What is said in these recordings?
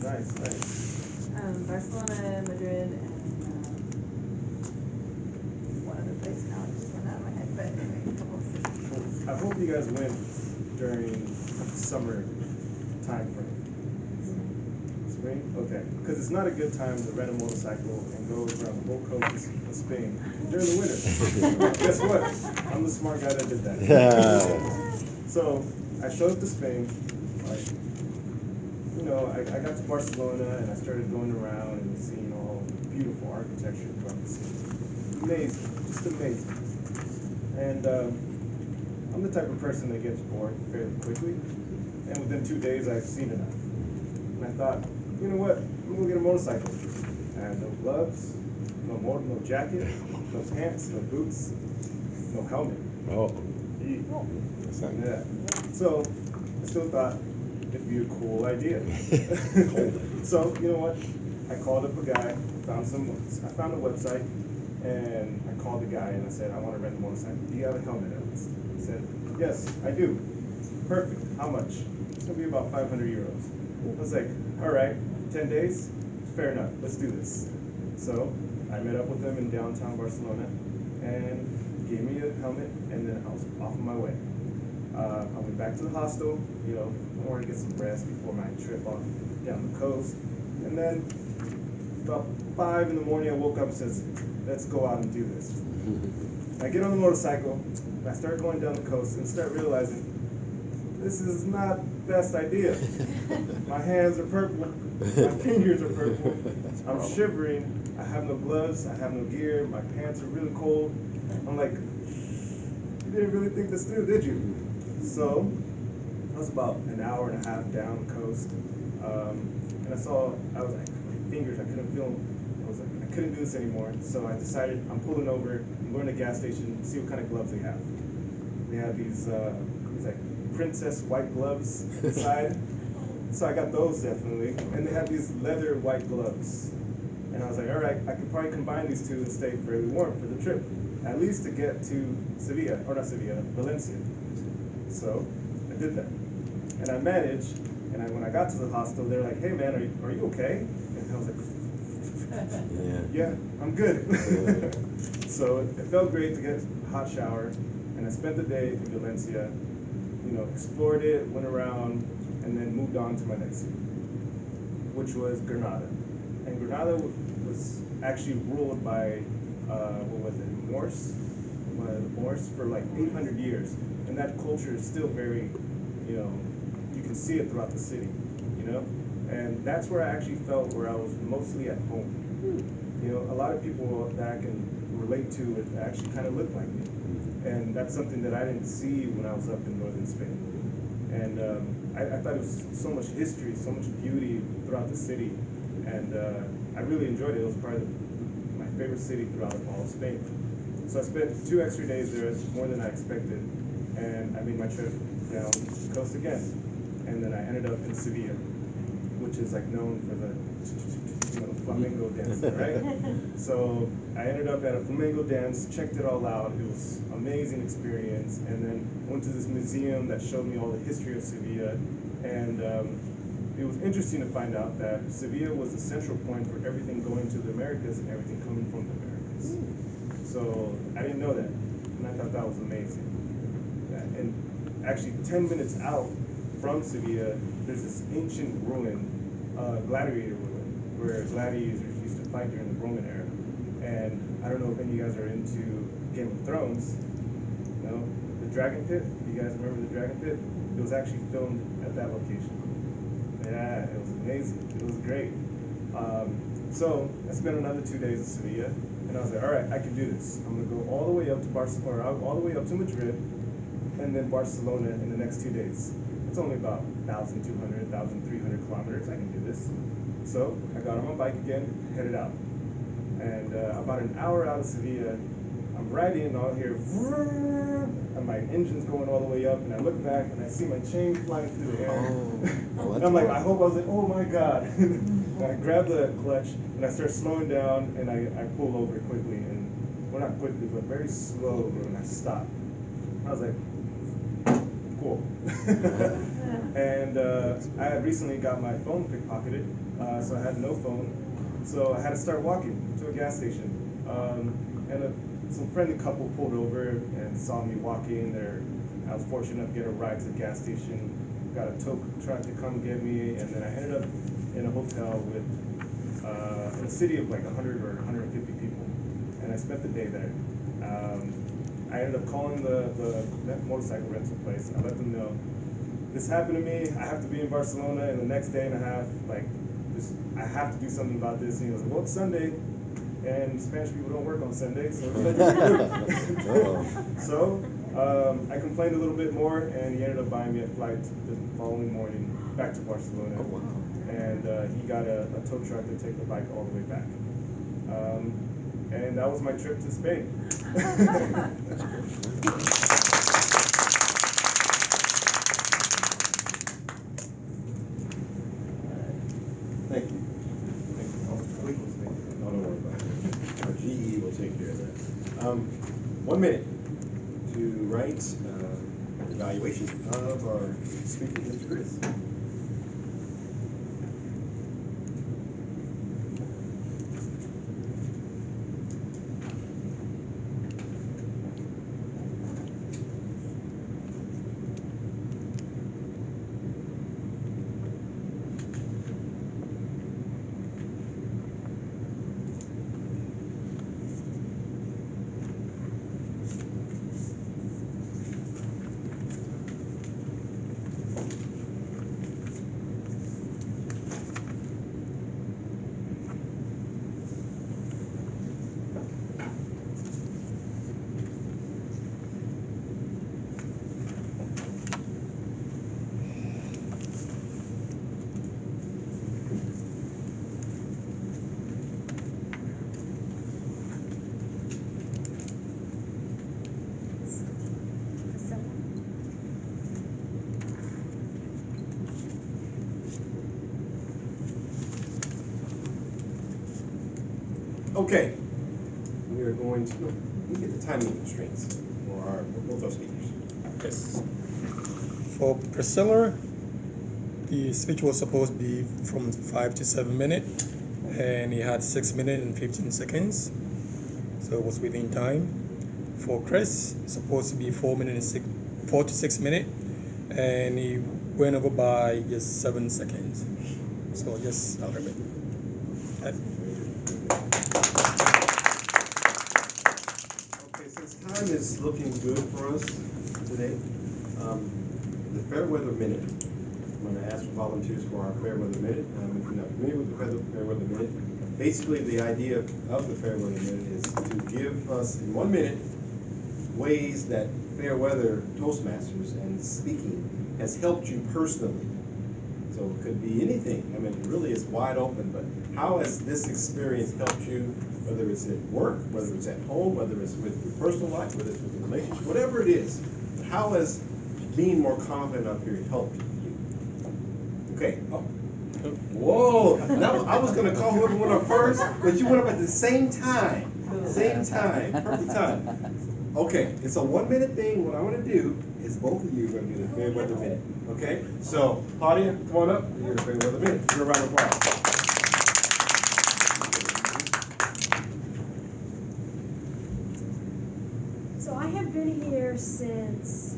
Nice. Barcelona, Madrid, and one other place now, it just went out of my head, but anyway, a couple of cities. Cool. I hope you guys went during summer time frame. Spring? Okay. Because it's not a good time to rent a motorcycle and go around the whole coast of Spain during the winter. Guess what? I'm the smart guy that did that. Yeah. So I showed up to Spain, like, you know, I got to Barcelona and I started going around and seeing all beautiful architecture throughout the city. Amazing, just amazing. And I'm the type of person that gets bored fairly quickly, and within 2 days I've seen enough. And I thought, you know what, I'm gonna get a motorcycle. I had no gloves, no jacket, no pants, no boots, no helmet. Oh. Yeah. So I still thought it'd be a cool idea. So you know what? I called up a guy, I found a website, and I called the guy and I said, I want to rent a motorcycle. Do you have a helmet at least? He said, yes, I do. Perfect. How much? It's gonna be about 500 euros. I was like, all right, 10 days? Fair enough, let's do this. So I met up with him in downtown Barcelona and gave me a helmet, and then I was off on my way. I went back to the hostel, you know, I wanted to get some rest before my trip off down the coast. And then about 5 in the morning, I woke up and says, let's go out and do this. I get on the motorcycle, and I start going down the coast and start realizing this is not the best idea. My hands are purple, my fingers are purple, I'm shivering, I have no gloves, I have no gear, my pants are really cold. I'm like, you didn't really think this through, did you? So, I was about an hour and a half down the coast, and I was like, my fingers, I couldn't feel them. I was like, I couldn't do this anymore. So I decided, I'm pulling over, I'm going to a gas station, see what kind of gloves they have. They have these like princess white gloves inside. So I got those definitely. And they have these leather white gloves. And I was like, all right, I could probably combine these two and stay fairly warm for the trip, at least to get to Sevilla, or not Sevilla, Valencia. So I did that. And I managed, and when I got to the hostel, they're like, hey man, are you okay? And I was like, yeah, I'm good. So it felt great to get a hot shower, and I spent the day in Valencia, you know, explored it, went around, and then moved on to my next city, which was Granada. And Granada was actually ruled by, Moors for like 800 years. And that culture is still very, you know, you can see it throughout the city, you know? And that's where I actually felt where I was mostly at home. You know, a lot of people that I can relate to it actually kind of look like me. And that's something that I didn't see when I was up in northern Spain. And I thought it was so much history, so much beauty throughout the city. And I really enjoyed it. It was probably my favorite city throughout all of Spain. So I spent 2 extra days there, more than I expected. And I made my trip down the coast again. And then I ended up in Sevilla, which is like known for the flamenco dance, right? So I ended up at a flamenco dance, checked it all out. It was an amazing experience. And then went to this museum that showed me all the history of Sevilla. And it was interesting to find out that Sevilla was the central point for everything going to the Americas and everything coming from the Americas. So I didn't know that, and I thought that was amazing. And actually 10 minutes out from Sevilla, there's this ancient ruin, gladiator ruin, where gladiators used to fight during the Roman era. And I don't know if any of you guys are into Game of Thrones. You know, the Dragon Pit, you guys remember the Dragon Pit? It was actually filmed at that location. Yeah, it was amazing. It was great. So I spent another 2 days in Sevilla, and I was like, all right, I can do this. I'm gonna go all the way up to Barcelona, or all the way up to Madrid, and then Barcelona in the next 2 days. It's only about 1,200, 1,300 kilometers. I can do this. So I got on my bike again, headed out. And about an hour out of Sevilla, I'm riding and I'll hear and my engine's going all the way up, and I look back and I see my chain flying through the air. And I'm like, I was like, oh my God. And I grab the clutch and I start slowing down, and I pull over quickly, and well, not quickly, but very slowly, and I stop. I was like, cool. And I had recently got my phone pickpocketed, so I had no phone. So I had to start walking to a gas station. Some friendly couple pulled over and saw me walking. I was fortunate enough to get a ride to the gas station. Got a tow truck to come get me, and then I ended up in a hotel with in a city of like 100 or 150 people, and I spent the day there. I ended up calling the motorcycle rental place. I let them know this happened to me. I have to be in Barcelona in the next day and a half. Like, I have to do something about this. And he was like, well, it's Sunday, and Spanish people don't work on Sunday, so so I complained a little bit more, and he ended up buying me a flight the following morning back to Barcelona. Oh, wow. And he got a tow truck to take the bike all the way back. And that was my trip to Spain. Thank you. No, don't worry about it. Our GE will take care of that. 1 minute to write evaluation of our speaker, Mr. Chris. Okay, we are going to, we get the timing constraints for both our speakers. Yes. For Priscilla, the speech was supposed to be from 5 to 7 minutes, and he had 6 minutes and 15 seconds, so it was within time. For Chris, it's supposed to be 4 to 6 minutes, and he went over by just 7 seconds. So just a little bit. Okay, since time is looking good for us today, the Fair Weather Minute, I'm going to ask for volunteers for our Fair Weather Minute. If you're not familiar with the Fair Weather Minute, basically the idea of the Fair Weather Minute is to give us in 1 minute ways that fair weather Toastmasters and speaking has helped you personally. So it could be anything. I mean, it really is wide open, but how has this experience helped you, whether it's at work, whether it's at home, whether it's with your personal life, whether it's with your relationship, whatever it is, how has being more confident up here helped you? Okay. Oh. Whoa. Now, I was going to call whoever went up first, but you went up at the same time. Same time. Perfect time. Okay, it's a 1 minute thing. What I want to do is both of you are going to do the Fair Weather Minute. Okay? So, Claudia, come on up. You're the Fair Weather Minute. Give her a round of applause. So I have been here since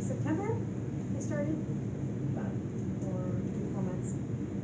September. I started about 4 months,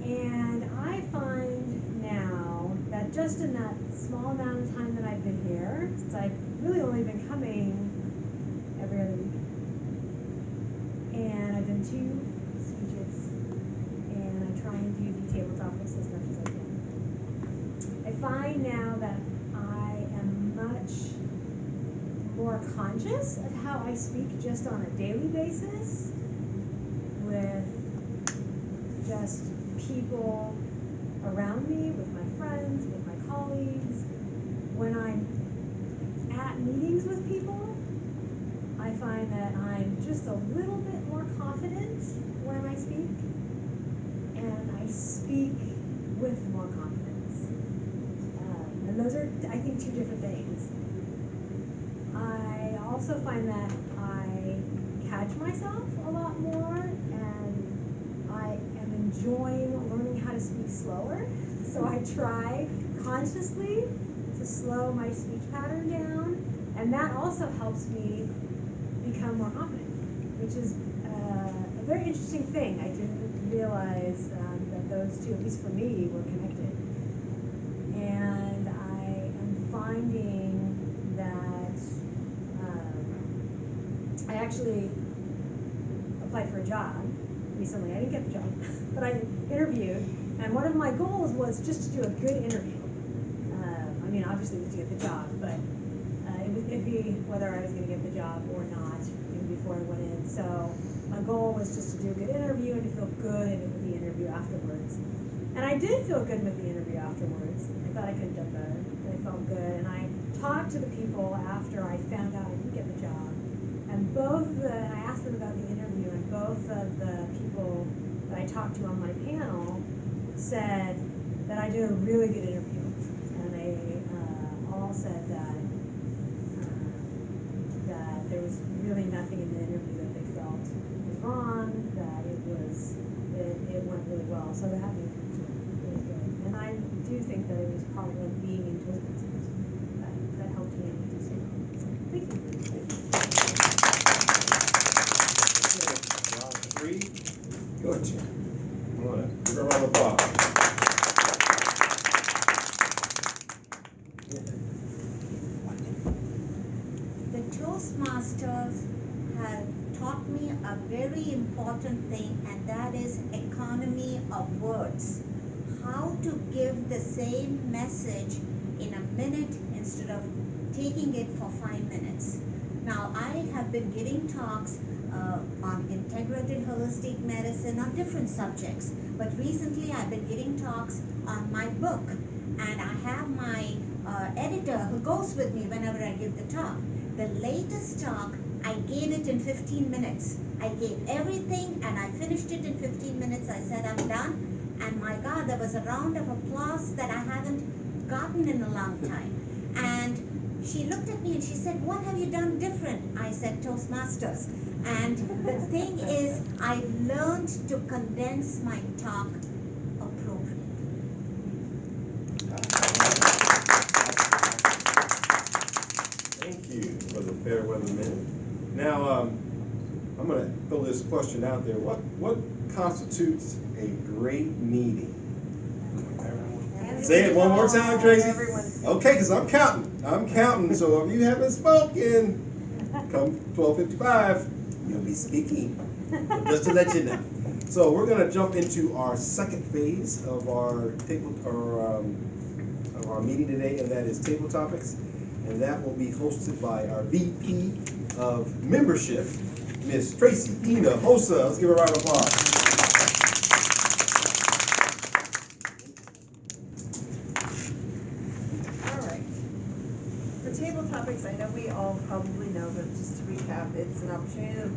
and I find now that just in that small amount of time that I've been here, since I've really only been coming every other week, and I've done 2 speeches, and I try and do the table topics as much as I can. I find now that I am much more conscious of how I speak just on a daily basis with just people around me, with my friends, with my colleagues. When I'm at meetings with people, I find that I'm just a little bit more confident when I speak, and I speak with more confidence. And those are, I think, 2 different things. I also find that I catch myself a lot more, and I am enjoying learning how to speak slower. So I try consciously to slow my speech pattern down, and that also helps me become more confident, which is a very interesting thing. I didn't realize that those two, at least for me, were connected. And I am finding that I actually applied for a job recently. I didn't get the job, but I interviewed, and one of my goals was just to do a good interview. I mean, obviously it was to get the job, but it was iffy whether I was going to get the job or not even before I went in. So my goal was just to do a good interview and to feel good with the interview afterwards. And I did feel good with the interview afterwards. I thought I could have done better, but I felt good. And I talked to the people after I found out I didn't get the job. And I asked them about the interview, and both of the people that I talked to on my panel said that I did a really good interview. And they all said that there was really nothing in the interview that they felt was wrong, that it went really well. So that had me really good. And I do think that it was part of being in Toastmasters that helped me do so. Thank you. Round three, your turn. Come on, give her a round of applause. The Toastmasters have taught me a very important thing, and that is economy of words. How to give the same message in a minute instead of taking it for 5 minutes. Now, I have been giving talks on integrated holistic medicine on different subjects, but recently I've been giving talks on my book, and I have my editor who goes with me whenever I give the talk. The latest talk, I gave it in 15 minutes. I gave everything and I finished it in 15 minutes. I said I'm done, and my God, there was a round of applause that I haven't gotten in a long time. And she looked at me and she said, "What have you done different?" I said, "Toastmasters." And the thing is, I learned to condense my talk appropriately. Thank you for the Fair Weather Minute. Now, I'm going to throw this question out there. What constitutes a great meeting? Say it one more time, Tracy. Okay, because I'm counting. So if you haven't spoken, come 12:55, you'll be speaking. Just to let you know. So we're going to jump into our second phase of our meeting today, and that is table topics. And that will be hosted by our VP of Membership, Miss Tracy Ina Hosa. Let's give her a round of applause. All right. For table topics, I know we all probably know, but just to recap, it's an opportunity to